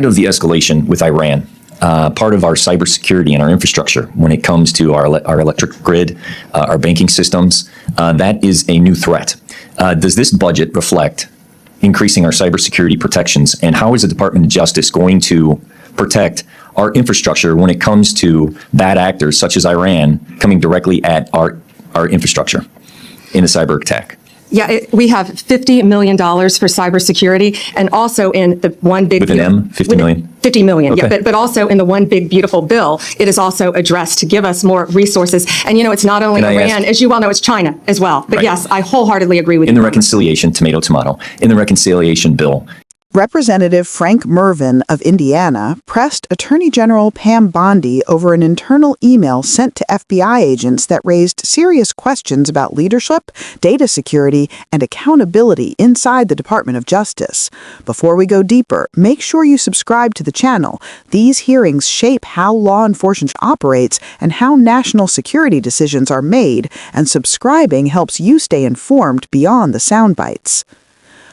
of the escalation with Iran, part of our cybersecurity and our infrastructure when it comes to our electric grid, our banking systems, that is a new threat. Does this budget reflect increasing our cybersecurity protections, and how is the Department of Justice going to protect our infrastructure when it comes to bad actors such as Iran coming directly at our infrastructure in a cyber attack? Yeah, we have $50 million for cybersecurity, and also in the one big... With an M, 50 million? 50 million, okay. Yeah, but also in the one big beautiful bill, it is also addressed to give us more resources. And it's not only Iran, as you well know, it's China as well. But yes, I wholeheartedly agree with you. In the reconciliation, tomato, in the reconciliation bill, Representative Frank Mrvan of Indiana pressed Attorney General Pam Bondi over an internal email sent to FBI agents that raised serious questions about leadership, data security, and accountability inside the Department of Justice. Before we go deeper, make sure you subscribe to the channel. These hearings shape how law enforcement operates and how national security decisions are made, and subscribing helps you stay informed beyond the sound bites.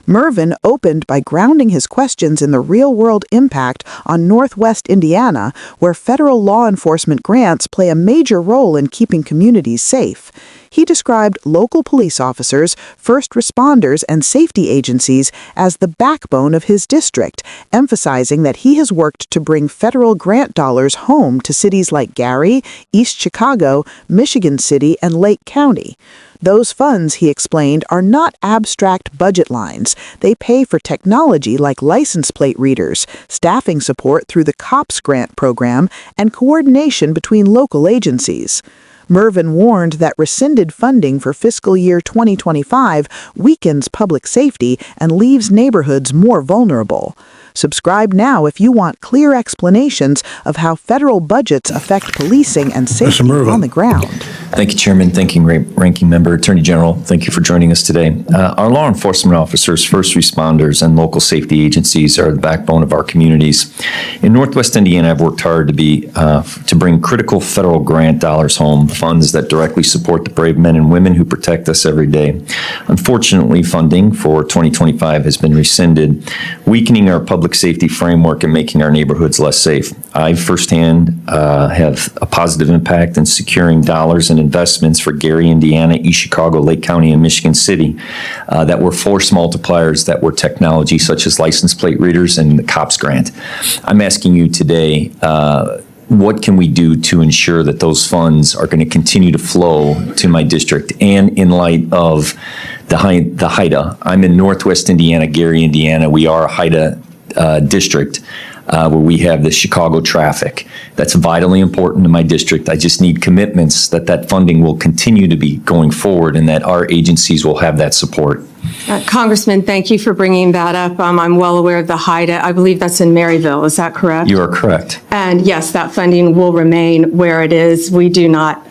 Mrvan opened by grounding his questions in the real-world impact on Northwest Indiana, where federal law enforcement grants play a major role in keeping communities safe. He described local police officers, first responders, and safety agencies as the backbone of his district, emphasizing that he has worked to bring federal grant dollars home to cities like Gary, East Chicago, Michigan City, and Lake County. Those funds, he explained, are not abstract budget lines. They pay for technology like license plate readers, staffing support through the COPS grant program, and coordination between local agencies. Mrvan warned that rescinded funding for fiscal year 2025 weakens public safety and leaves neighborhoods more vulnerable. Subscribe now if you want clear explanations of how federal budgets affect policing and safety on the ground. Thank you, Chairman. Thank you, Ranking Member, Attorney General. Thank you for joining us today. Our law enforcement officers, first responders, and local safety agencies are the backbone of our communities. In Northwest Indiana, I've worked hard to bring critical federal grant dollars home, funds that directly support the brave men and women who protect us every day. Unfortunately, funding for 2025 has been rescinded, weakening our public safety framework and making our neighborhoods less safe. I firsthand have a positive impact in securing dollars and investments for Gary, Indiana, East Chicago, Lake County, and Michigan City that were force multipliers that were technology such as license plate readers and the COPS grant. I'm asking you today, what can we do to ensure that those funds are going to continue to flow to my district? And in light of the HIDA, I'm in Northwest Indiana, Gary, Indiana. We are a HIDA district where we have the Chicago traffic. That's vitally important to my district. I just need commitments that that funding will continue to be going forward and that our agencies will have that support. Congressman, thank you for bringing that up. I'm well aware of the HIDA. I believe that's in Maryville. Is that correct? You are correct. And yes, that funding will remain where it is. We do not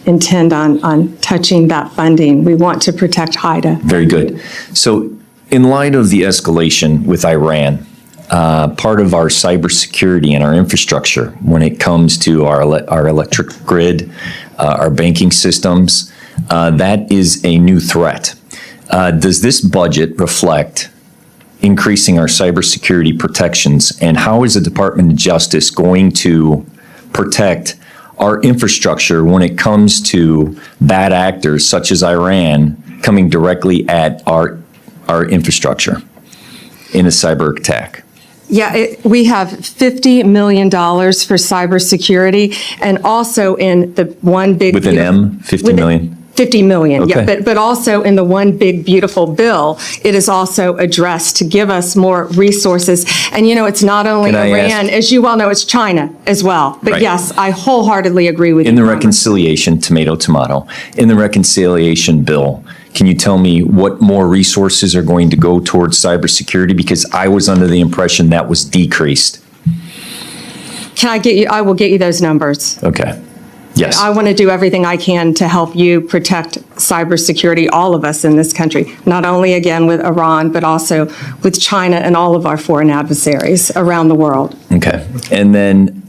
intend on touching that funding. We want to protect HIDA. Very good. So in light of the escalation with Iran, part of our cybersecurity and our infrastructure when it comes to our electric grid, our banking systems, that is a new threat. Does this budget reflect increasing our cybersecurity protections, and how is the Department of Justice going to protect our infrastructure when it comes to bad actors such as Iran coming directly at our infrastructure in a cyber attack? Yeah, we have $50 million for cybersecurity, and also in the one big... With an M, 50 million? 50 million, okay. Yeah, but also in the one big beautiful bill, it is also addressed to give us more resources. And it's not only Iran, as you well know, it's China as well. But right. Yes, I wholeheartedly agree with you. In the reconciliation, tomato, in the reconciliation bill, can you tell me what more resources are going to go towards cybersecurity? Because I was under the impression that was decreased. Can I get you? I will get you those numbers. Okay. Yes. I want to do everything I can to help you protect cybersecurity, all of us in this country, not only again with Iran, but also with China and all of our foreign adversaries around the world. Okay. And then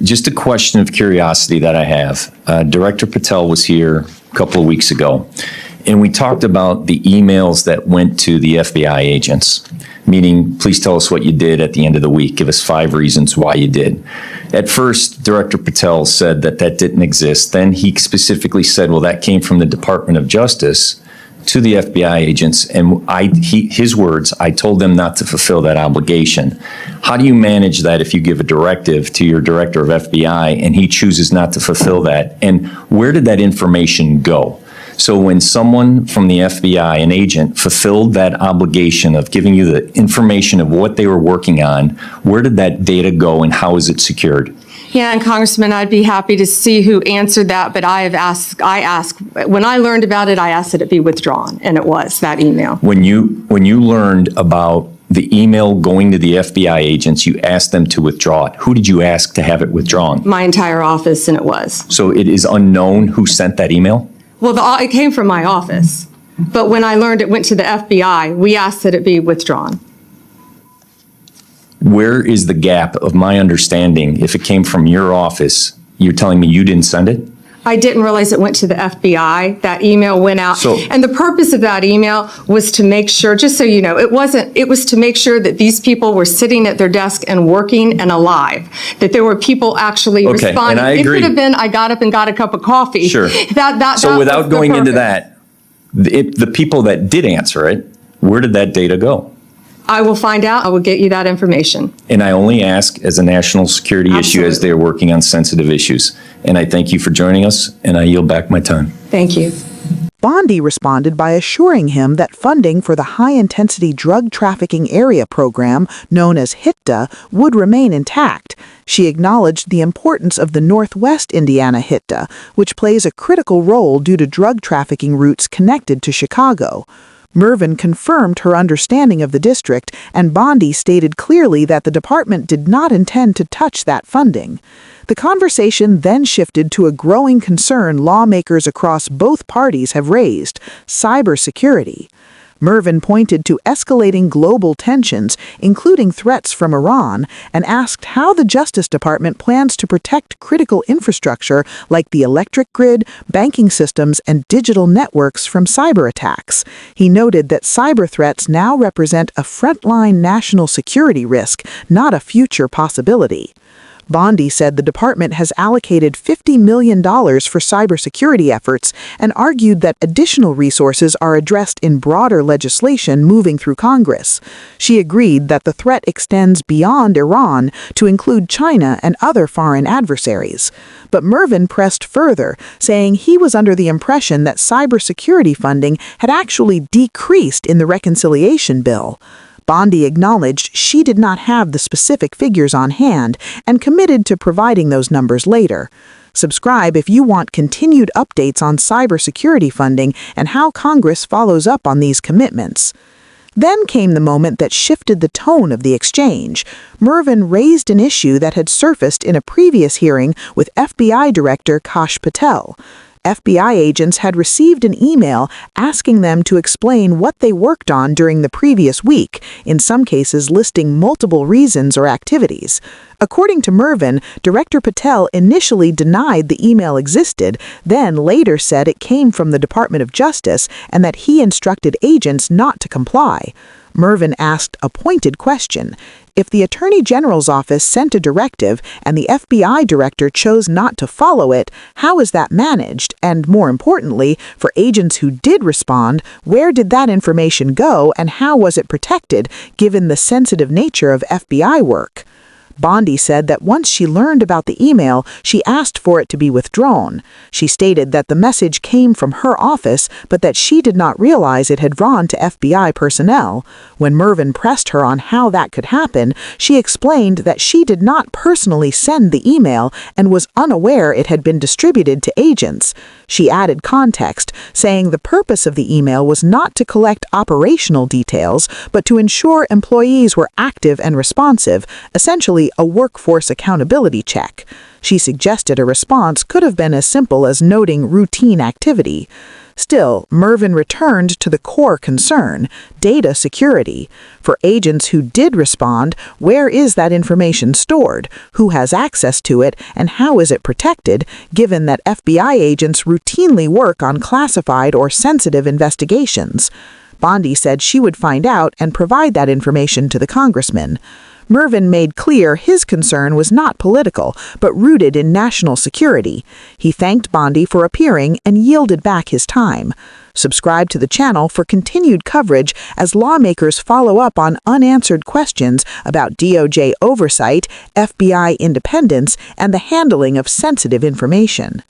just a question of curiosity that I have. Director Patel was here a couple of weeks ago, and we talked about the emails that went to the FBI agents. meaning please tell us what you did at the end of the week. Give us 5 reasons why you did. At first, Director Patel said that didn't exist. Then he specifically said, well, that came from the Department of Justice to the FBI agents, and his words, I told them not to fulfill that obligation. How do you manage that if you give a directive to your director of FBI and he chooses not to fulfill that? And where did that information go? So when someone from the FBI, an agent, fulfilled that obligation of giving you the information of what they were working on, where did that data go and how is it secured? Yeah, and Congressman, I'd be happy to see who answered that, but I asked, when I learned about it, I asked that it be withdrawn, and it was, that email. When you learned about the email going to the FBI agents, you asked them to withdraw it. Who did you ask to have it withdrawn? My entire office, and it was. So it is unknown who sent that email? Well, it came from my office, but when I learned it went to the FBI, we asked that it be withdrawn. Where is the gap of my understanding? If it came from your office, you're telling me you didn't send it? I didn't realize it went to the FBI. That email went out. And the purpose of that email was to make sure, just so you know, it was to make sure that these people were sitting at their desk and working and alive, that there were people actually responding. And I agree. It could have been, I got up and got a cup of coffee. Sure. So without going into that, the people that did answer it, where did that data go? I will find out. I will get you that information. And I only ask as a national security issue as they're working on sensitive issues. And I thank you for joining us, and I yield back my time. Thank you. Bondi responded by assuring him that funding for the High-Intensity Drug Trafficking Area Program, known as HITDA, would remain intact. She acknowledged the importance of the Northwest Indiana HITDA, which plays a critical role due to drug trafficking routes connected to Chicago. Mrvan confirmed her understanding of the district, and Bondi stated clearly that the department did not intend to touch that funding. The conversation then shifted to a growing concern lawmakers across both parties have raised: cybersecurity. Mrvan pointed to escalating global tensions, including threats from Iran, and asked how the Justice Department plans to protect critical infrastructure like the electric grid, banking systems, and digital networks from cyber attacks. He noted that cyber threats now represent a frontline national security risk, not a future possibility. Bondi said the department has allocated $50 million for cybersecurity efforts and argued that additional resources are addressed in broader legislation moving through Congress. She agreed that the threat extends beyond Iran to include China and other foreign adversaries. But Mrvan pressed further, saying he was under the impression that cybersecurity funding had actually decreased in the reconciliation bill. Bondi acknowledged she did not have the specific figures on hand and committed to providing those numbers later. Subscribe if you want continued updates on cybersecurity funding and how Congress follows up on these commitments. Then came the moment that shifted the tone of the exchange. Mrvan raised an issue that had surfaced in a previous hearing with FBI Director Kash Patel. FBI agents had received an email asking them to explain what they worked on during the previous week, in some cases listing multiple reasons or activities. According to Mrvan, Director Patel initially denied the email existed, then later said it came from the Department of Justice and that he instructed agents not to comply. Mrvan asked a pointed question. If the Attorney General's office sent a directive and the FBI director chose not to follow it, how is that managed? And more importantly, for agents who did respond, where did that information go and how was it protected, given the sensitive nature of FBI work? Bondi said that once she learned about the email, she asked for it to be withdrawn. She stated that the message came from her office, but that she did not realize it had gone to FBI personnel. When Mrvan pressed her on how that could happen, she explained that she did not personally send the email and was unaware it had been distributed to agents. She added context, saying the purpose of the email was not to collect operational details, but to ensure employees were active and responsive, essentially a workforce accountability check. She suggested a response could have been as simple as noting routine activity. Still, Mrvan returned to the core concern: data security. For agents who did respond, where is that information stored? Who has access to it? And how is it protected, given that FBI agents routinely work on classified or sensitive investigations? Bondi said she would find out and provide that information to the congressman. Mrvan made clear his concern was not political, but rooted in national security. He thanked Bondi for appearing and yielded back his time. Subscribe to the channel for continued coverage as lawmakers follow up on unanswered questions about DOJ oversight, FBI independence, and the handling of sensitive information.